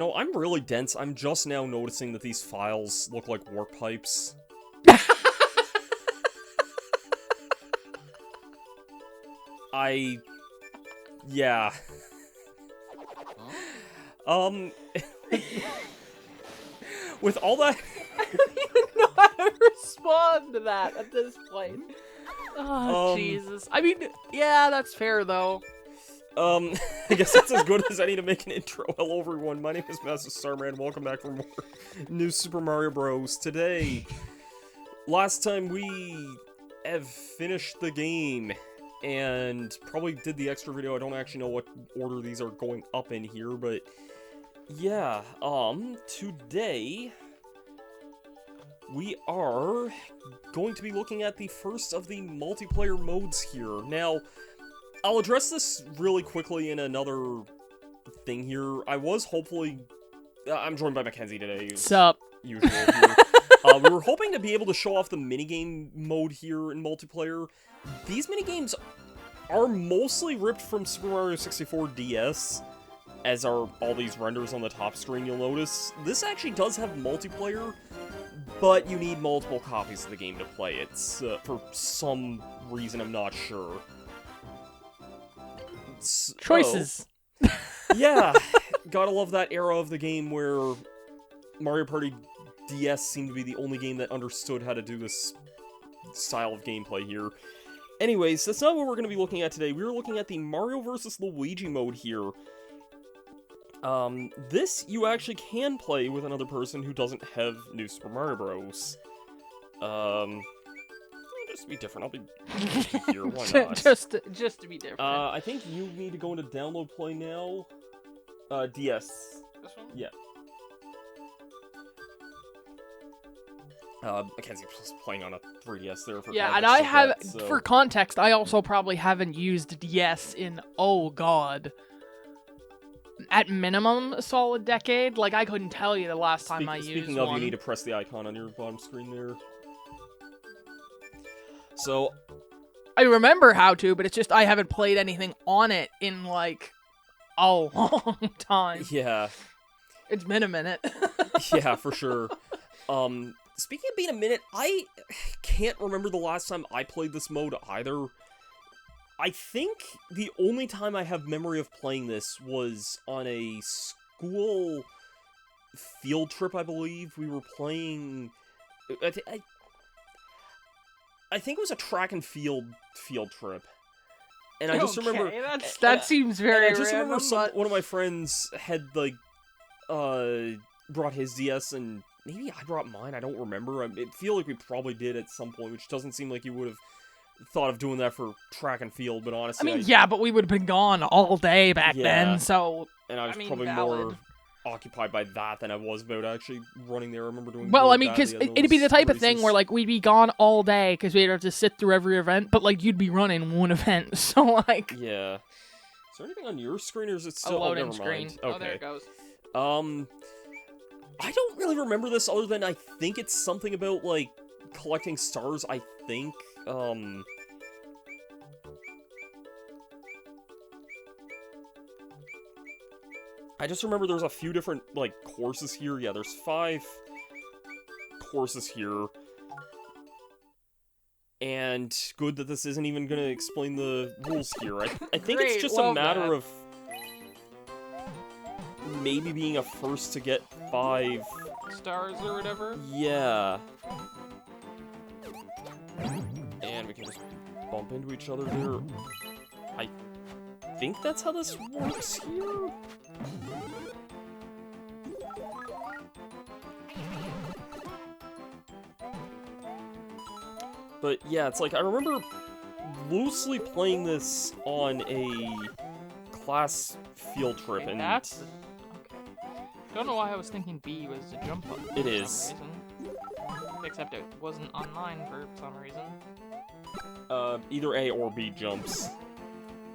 No, I'm really dense. I'm just now noticing that these files look like warp pipes. Yeah. With all that... I don't even know how to respond to that at this point. Oh, Jesus. I mean, yeah, that's fair, though. I guess that's as good as any to make an intro. Hello, everyone. My name is Master Starman. Welcome back for more new Super Mario Bros. Today, last time we have finished the game and probably did the extra video. I don't actually know what order these are going up in here, but yeah, today we are going to be looking at the first of the multiplayer modes here. Now, I'll address this really quickly in another thing here. I was hopefully... I'm joined by Mackenzie today. Sup? Usual here. We were hoping to be able to show off the minigame mode here in multiplayer. These minigames are mostly ripped from Super Mario 64 DS, as are all these renders on the top screen, you'll notice. This actually does have multiplayer, but you need multiple copies of the game to play it. For some reason, I'm not sure. Choices. Oh. Yeah, gotta love that era of the game where Mario Party DS seemed to be the only game that understood how to do this style of gameplay here. Anyways, that's not what we're going to be looking at today. We're looking at the Mario vs. Luigi mode here. This you actually can play with another person who doesn't have New Super Mario Bros. Just to be different, I'll be here, why not? just to be different. I think you need to go into download play now. DS. This one? Yeah. Mackenzie's playing on a 3DS there for yeah, and context I of have, that, so. for context, I also probably haven't used DS in, oh god, at minimum a solid decade. Like, I couldn't tell you the last time I used Speaking of, one. you need to press the icon on your bottom screen there. So, I remember how to, but it's just I haven't played anything on it in, like, a long time. yeah. It's been a minute. Yeah, for sure. Speaking of being a minute, I can't remember the last time I played this mode either. I think the only time I have memory of playing this was on a school field trip, I believe. We were playing... I think it was a track and field trip. And I just remember... That seems very I just random, remember one of my friends had, like, brought his DS, and maybe I brought mine, I don't remember. I feel like we probably did at some point, which doesn't seem like you would have thought of doing that for track and field, but honestly... I mean, yeah, but we would have been gone all day back then, so... And I was probably valid. more occupied by that than I was about actually running there. I remember doing... Well, really I mean, because badly on it'd be the those type of races. thing where, like, we'd be gone all day because we'd have to sit through every event, but, like, you'd be running one event, so, like... Yeah. Is there anything on your screen, or is it still... A loading never screen. mind. Oh, Okay. there it goes. I don't really remember this other than I think it's something about, like, collecting stars, I think. I just remember there's a few different, like, courses here. Yeah, there's 5 courses here. And good that this isn't even going to explain the rules here. I think it's Great, just love a matter that. of maybe being a first to get 5... Stars or whatever? Yeah. And we can just bump into each other there. I think that's how this works here? But yeah, it's like, I remember loosely playing this on a class field trip, Okay, and... that's... Okay. Don't know why I was thinking B was a jump button. It for is. some reason. Except it wasn't online for some reason. Either A or B jumps.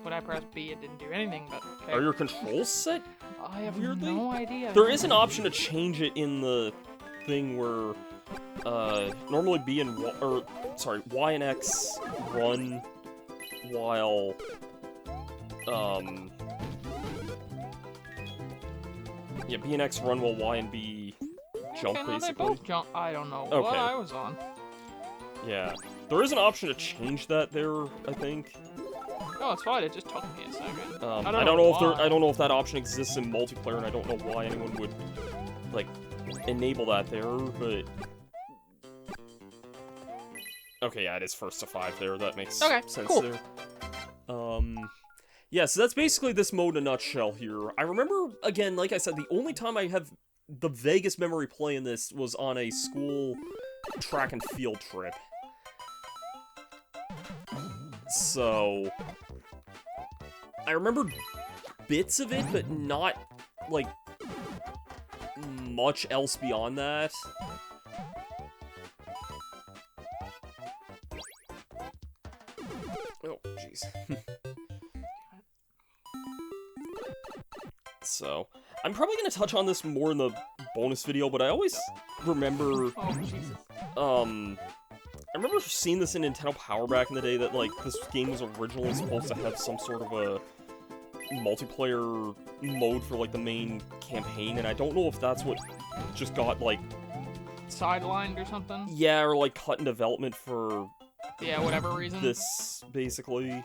When I pressed B, it didn't do anything, but... Okay. Are your controls set? I have weirdly? no idea. There is an option to change it in the thing where, normally B and Y and X run while, Yeah, B and X run while Y and B jump, Okay, no, they basically. both jump. I don't know Okay. what I was on. Yeah. There is an option to change that there, I think. No, it's fine. It just took me a second. I don't know if why. I don't know if that option exists in multiplayer, and I don't know why anyone would like enable that there, but okay, yeah, it is first to 5 there. That makes sense cool. there. Yeah, so that's basically this mode in a nutshell here. I remember, again, like I said, the only time I have the vaguest memory playing this was on a school track and field trip. So I remember bits of it, but not, like, much else beyond that. Oh, jeez. So, I'm probably gonna touch on this more in the bonus video, but I always remember, Oh, Jesus. I remember seeing this in Nintendo Power back in the day, that, like, this game was originally supposed to have some sort of a multiplayer mode for, like, the main campaign, and I don't know if that's what just got, like... Sidelined or something? Yeah, or, like, cut in development for... Yeah, whatever reason. This, basically.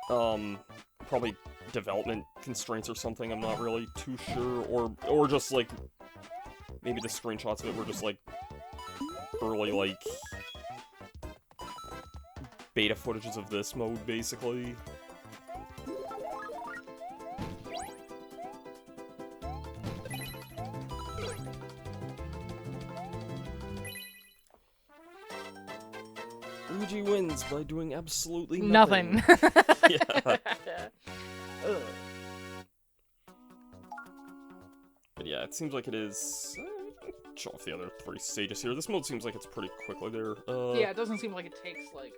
Probably development constraints or something, I'm not really too sure, or just, like, maybe the screenshots of it were just, like, early, like, beta footages of this mode, basically. Luigi wins by doing absolutely nothing. Yeah. Ugh. But yeah, it seems like it is... show off the other 3 stages here. This mode seems like it's pretty quickly there. Yeah, it doesn't seem like it takes, like,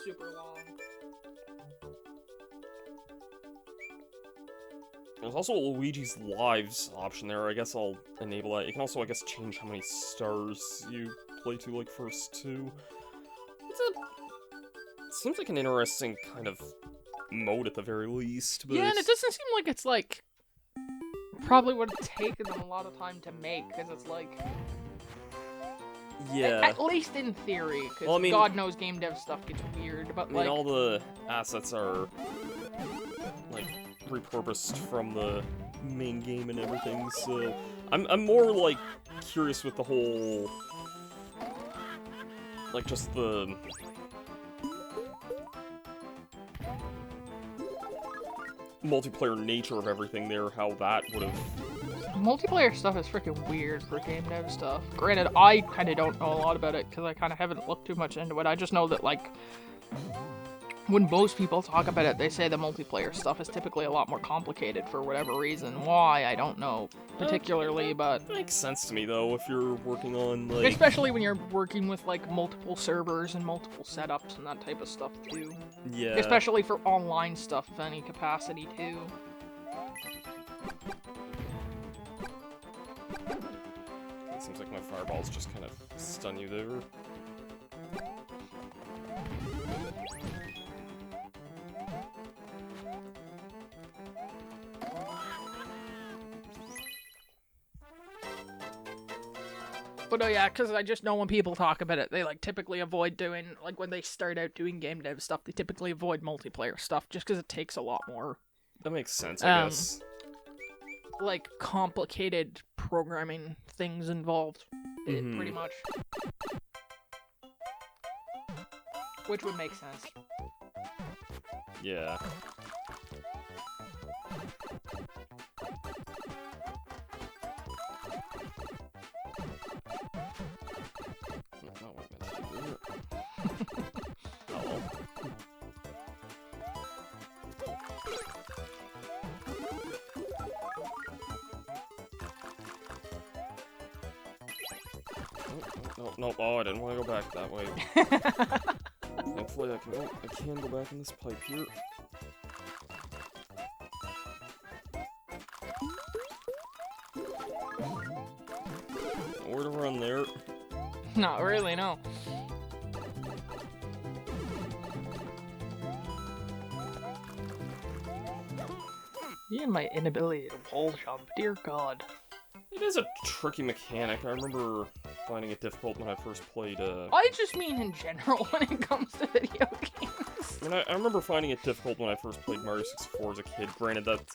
super long. There's also a Luigi's Lives option there. I guess I'll enable that. You can also, I guess, change how many stars you play to, like, first 2. It seems like an interesting kind of mode at the very least. But Yeah, and it doesn't seem like it's, like, probably would have taken them a lot of time to make, because it's, like... Yeah. At least in theory, because Well, I mean, God knows game dev stuff gets weird, but, I mean, like... all the assets are, like, repurposed from the main game and everything, so... I'm more, like, curious with the whole... like, just the... multiplayer nature of everything there, how that would have... Multiplayer stuff is freaking weird for game dev stuff. Granted, I kind of don't know a lot about it, because I kind of haven't looked too much into it. I just know that, like, when most people talk about it, they say the multiplayer stuff is typically a lot more complicated for whatever reason. Why, I don't know particularly, but... Makes sense to me, though, if you're working on, like... Especially when you're working with, like, multiple servers and multiple setups and that type of stuff, too. Yeah. Especially for online stuff of any capacity, too. It seems like my fireballs just kind of stun you there. But oh yeah, because I just know when people talk about it, they like typically avoid doing, like when they start out doing game dev stuff, they typically avoid multiplayer stuff just because it takes a lot more. That makes sense, I guess. Like complicated programming things involved, pretty much. Which would make sense. Yeah. Not what I meant to do. Oh well. No, oh, I didn't want to go back that way. Thankfully, I can go back in this pipe here. Nowhere to run there. Not really, no. Me and my inability to wall jump, dear God. It is a tricky mechanic. I remember finding it difficult when I first played, I just mean in general when it comes to video games. And I remember finding it difficult when I first played Mario 64 as a kid. Granted, that's...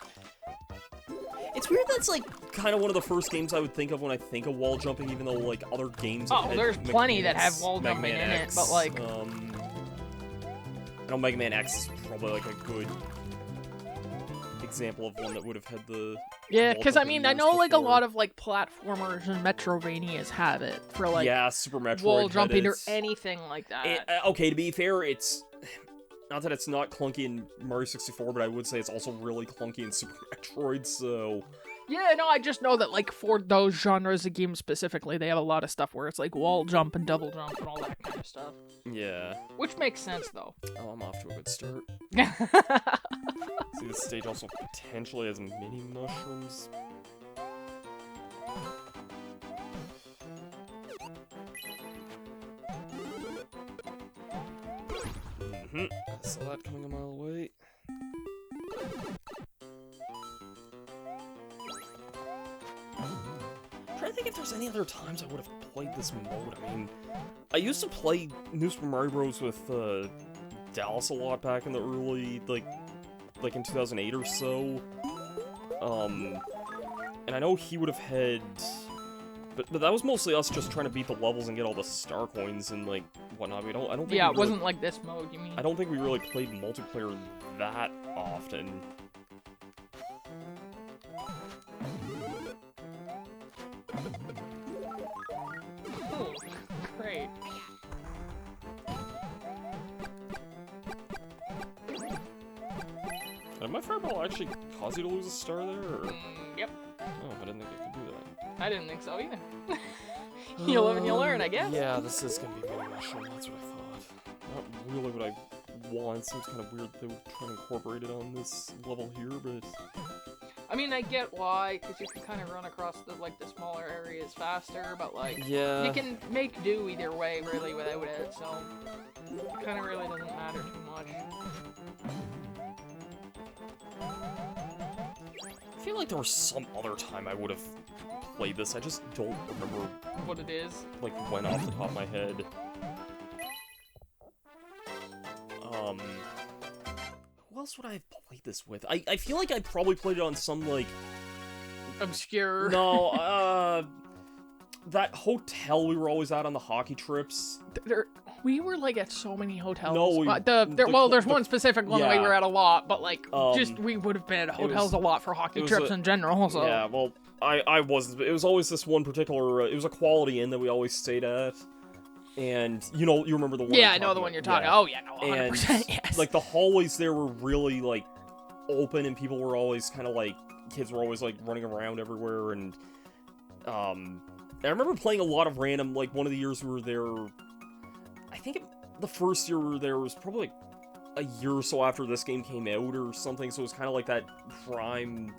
It's weird that's, like, kind of one of the first games I would think of when I think of wall jumping, even though, like, other games have had there's plenty that have wall Mega jumping Man in X, it, but, like... I know Mega Man X is probably, like, a good example of one that would have had the... Yeah, because, I mean, I know, like, a before. lot of, like, platformers and Metrovanias have it for, like... Yeah, Super Metroid wall had jumping or it. anything like that. Okay, to be fair, it's... Not that it's not clunky in Mario 64, but I would say it's also really clunky in Super Metroid, so... Yeah, no, I just know that, like, for those genres of games specifically, they have a lot of stuff where it's, like, wall jump and double jump and all that kind of stuff. Yeah. Which makes sense, though. Oh, I'm off to a good start. See, this stage also potentially has mini mushrooms. I saw that coming a mile away. I'm trying to think if there's any other times I would have played this mode. I mean, I used to play New Super Mario Bros. With Dallas a lot back in the early, like in 2008 or so. And I know he would have had... But that was mostly us just trying to beat the levels and get all the star coins and, like, whatnot. I don't think Yeah, it wasn't like this mode, you mean? I don't think we really played multiplayer that often. Oh, great. Did my fireball actually cause you to lose a star there? Or... Yep. Oh, I didn't think it could do that. I didn't think so either. You live and you learn, I guess. Yeah, this is gonna be mini mushroom, that's what I thought. Not really what I want. Seems kind of weird they would try to incorporate it on this level here, but... I mean, I get why, because you can kind of run across the smaller areas faster, but like, yeah. you can make do either way, really, without it, so it kind of really doesn't matter too much. I feel like there was some other time I would have played this. I just don't remember what it is. Like, when off the top of my head. Who else would I have played this with? I feel like I probably played it on some, like... Obscure. No, that hotel we were always at on the hockey trips. We were, like, at so many hotels. No, there's one specific one that we were at a lot, but, like, we would have been at hotels a lot for hockey trips in general, so... Yeah, well, I wasn't. It was always this one particular... it was a Quality Inn that we always stayed at. And, you remember the one Yeah, I know the one you're talking about. Oh, yeah, no, 100%, and, yes. like, the hallways there were really, like, open, and people were always kind of, like... Kids were always, like, running around everywhere, and... I remember playing a lot of random... Like, one of the years we were there... I think the first year we were there was probably, like, a year or so after this game came out or something, so it was kind of like that prime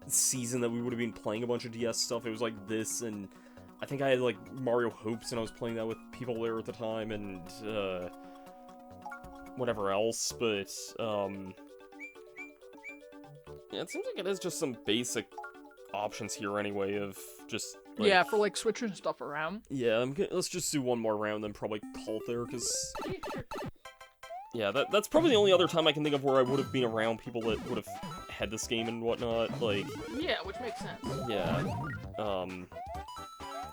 season that we would have been playing a bunch of DS stuff. It was like this, and I think I had, like, Mario Hoops, and I was playing that with people there at the time, and, whatever else, but, yeah, it seems like it is just some basic options here anyway of just, like... Yeah, for, like, switching stuff around. Yeah, let's just do one more round, then probably call it there, because... Yeah, that's probably the only other time I can think of where I would have been around people that would have had this game and whatnot, like... Yeah, which makes sense. Yeah, I'm trying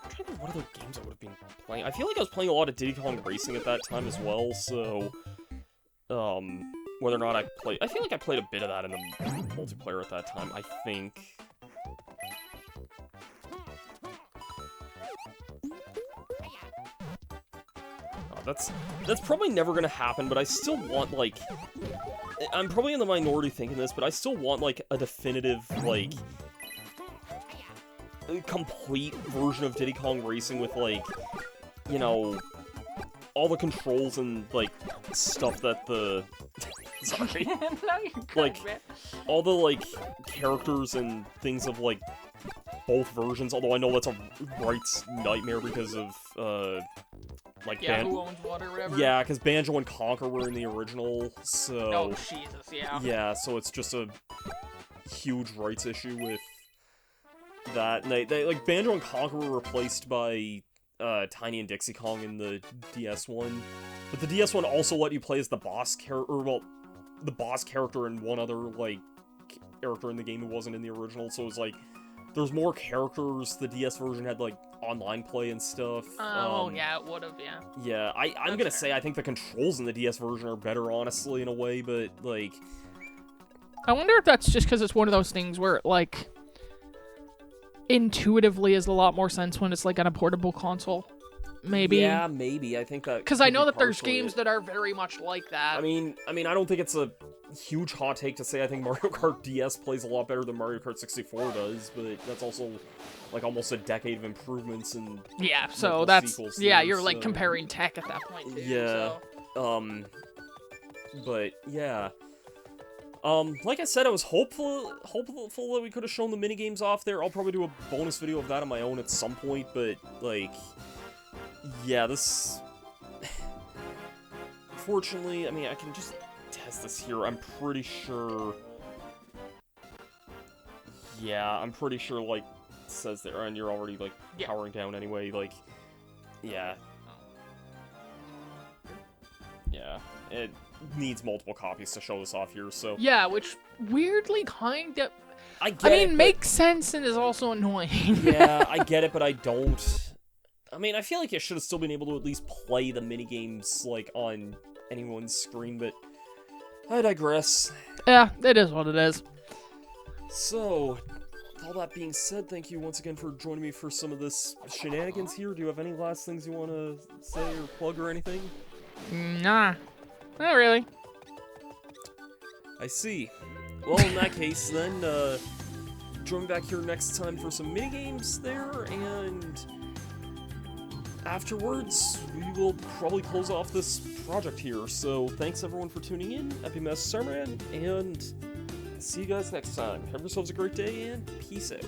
to think what other games I would have been playing. I feel like I was playing a lot of Diddy Kong Racing at that time as well, so... whether or not I played... I feel like I played a bit of that in the multiplayer at that time, I think. That's probably never gonna happen, but I still want, like... I'm probably in the minority thinking this, but I still want, like, a definitive, like... complete version of Diddy Kong Racing with, like, all the controls and, like, stuff that the... Sorry. No, you're good, like, man. all the, like, characters and things of, like, both versions, although I know that's a Wright's nightmare because of, like, yeah, Who Owns What or whatever. Yeah, because Banjo and Conker were in the original, so... Oh, Jesus, yeah. Yeah, so it's just a huge rights issue with that. And they like, Banjo and Conqueror were replaced by Tiny and Dixie Kong in the DS one. But the DS one also let you play as the boss character, or, well, the boss character and one other, like, character in the game who wasn't in the original, so it was like, there's more characters. The DS version had, like, online play and stuff. Yeah, it would've, yeah. Yeah, I'm gonna say I think the controls in the DS version are better, honestly, in a way, but, like... I wonder if that's just because it's one of those things where, like, intuitively is a lot more sense when it's, like, on a portable console. Maybe. Yeah, maybe. I think that... Because I know that there's games that are very much like that. I mean, I don't think it's a huge hot take to say I think Mario Kart DS plays a lot better than Mario Kart 64 does, but that's also, like, almost a decade of improvements and... Yeah, so that's... Yeah, you're, like, comparing tech at that point, too. Yeah. So. But, yeah. Like I said, I was hopeful that we could have shown the minigames off there. I'll probably do a bonus video of that on my own at some point, but, like... Yeah, this... Fortunately, I mean, I can just test this here. I'm pretty sure... Yeah, I'm pretty sure, like, it says there, and you're already, like, powering down anyway, like... Yeah. Yeah. It needs multiple copies to show this off here, so... Yeah, which weirdly kind of... I mean, makes sense and is also annoying. Yeah, I get it, but I don't... I mean, I feel like you should have still been able to at least play the minigames, like, on anyone's screen, but I digress. Yeah, it is what it is. So, all that being said, thank you once again for joining me for some of this shenanigans here. Do you have any last things you want to say or plug or anything? Nah, not really. I see. Well, in that case, then, join me back here next time for some minigames there, and... afterwards, we will probably close off this project here. So, thanks everyone for tuning in. Happy Master Starman, and see you guys next time. Have yourselves a great day, and peace out.